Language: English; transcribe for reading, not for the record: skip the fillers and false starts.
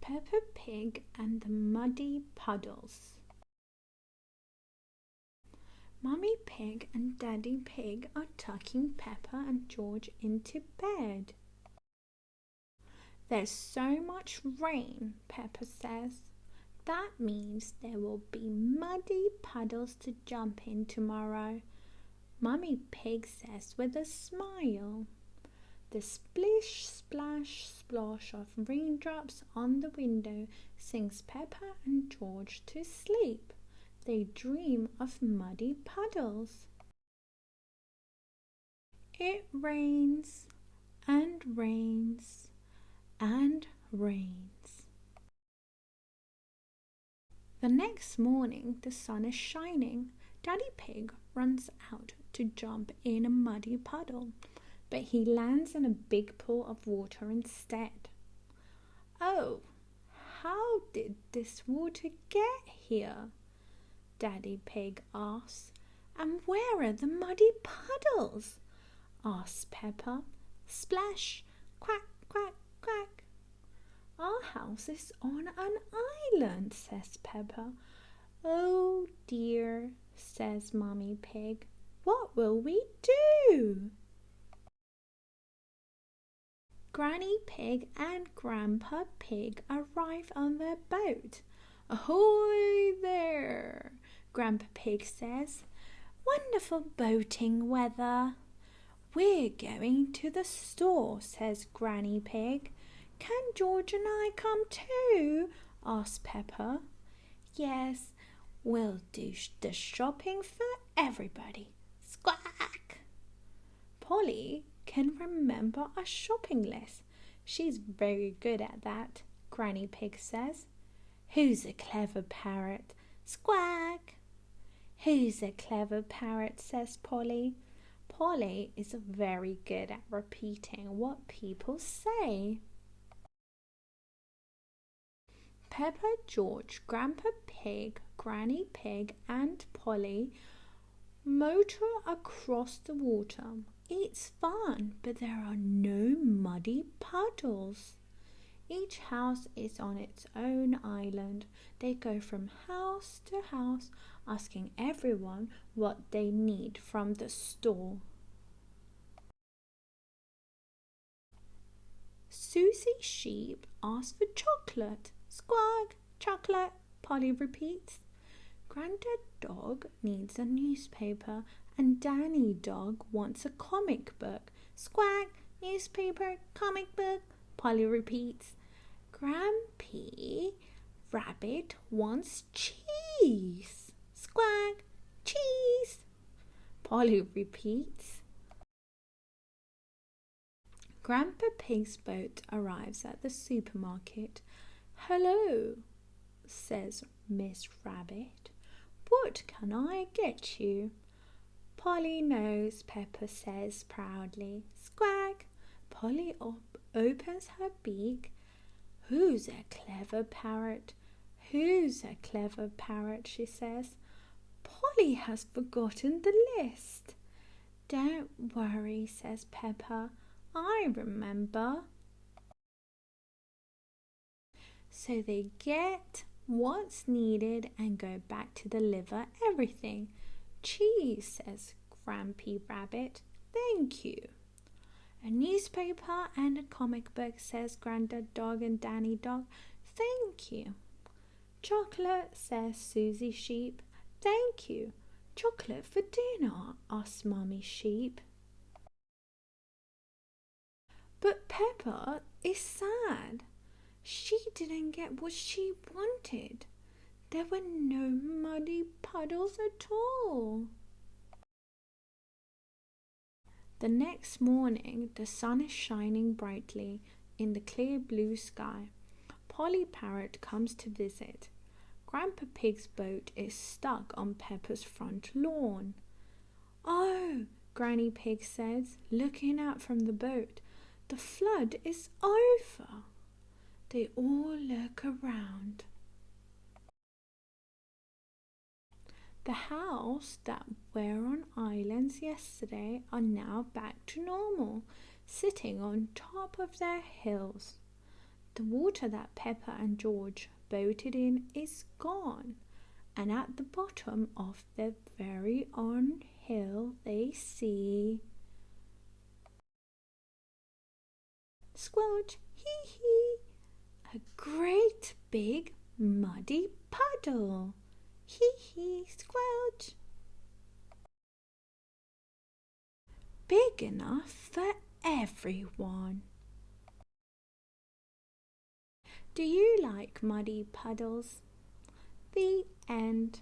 Peppa Pig and the Muddy Puddles. Mummy Pig and Daddy Pig are tucking Peppa and George into bed. There's so much rain, Peppa says. That means there will be muddy puddles to jump in tomorrow, Mummy Pig says with a smile. The splish, splash, splosh of raindrops on the window sings Peppa and George to sleep. They dream of muddy puddles. It rains and rains and rains. The next morning the sun is shining. Daddy Pig runs out to jump in a muddy puddle, but he lands in a big pool of water instead. Oh, how did this water get here? Daddy Pig asks. And where are the muddy puddles? Asks Peppa. Splash, quack, quack, quack. Our house is on an island, says Peppa. Oh dear, says Mummy Pig. What will we do? Granny Pig and Grandpa Pig arrive on their boat. Ahoy there, Grandpa Pig says. Wonderful boating weather. We're going to the store, says Granny Pig. Can George and I come too? Asks Peppa. Yes, we'll do the shopping for everybody. Squawk! Polly can remember a shopping list. She's very good at that, Granny Pig says. Who's a clever parrot? Squawk! Who's a clever parrot? Says Polly. Polly is very good at repeating what people say. Peppa, George, Grandpa Pig, Granny Pig and Polly motor across the water. It's fun, but there are no muddy puddles. Each house is on its own island. They go from house to house, asking everyone what they need from the store. Susie Sheep asks for chocolate. Squawk, chocolate, Polly repeats. Grandad Dog needs a newspaper and Danny Dog wants a comic book. Squawk, newspaper, comic book, Polly repeats. Grampy Rabbit wants cheese. Squawk, cheese, Polly repeats. Grandpa Pig's boat arrives at the supermarket. Hello, says Miss Rabbit. What can I get you? Polly knows, Peppa says proudly. Squawk! Polly opens her beak. Who's a clever parrot? Who's a clever parrot? She says. Polly has forgotten the list. Don't worry, says Peppa. I remember. So they get what's needed and go back to deliver everything. Cheese, says Grampy Rabbit. Thank you. A newspaper and a comic book, says Grandad Dog and Danny Dog. Thank you. Chocolate, says Susie Sheep. Thank you. Chocolate for dinner, asks Mummy Sheep. But Peppa is sad. She didn't get what she wanted. There were no muddy puddles at all. The next morning, the sun is shining brightly in the clear blue sky. Polly Parrot comes to visit. Grandpa Pig's boat is stuck on Peppa's front lawn. Oh, Granny Pig says, looking out from the boat. The flood is over. They all look around. The house that were on islands yesterday are now back to normal, sitting on top of their hills. The water that Peppa and George boated in is gone, and at the bottom of the very own hill they see squelch, hee hee, a great big muddy puddle. Hee hee, squelch. Big enough for everyone. Do you like muddy puddles? The end.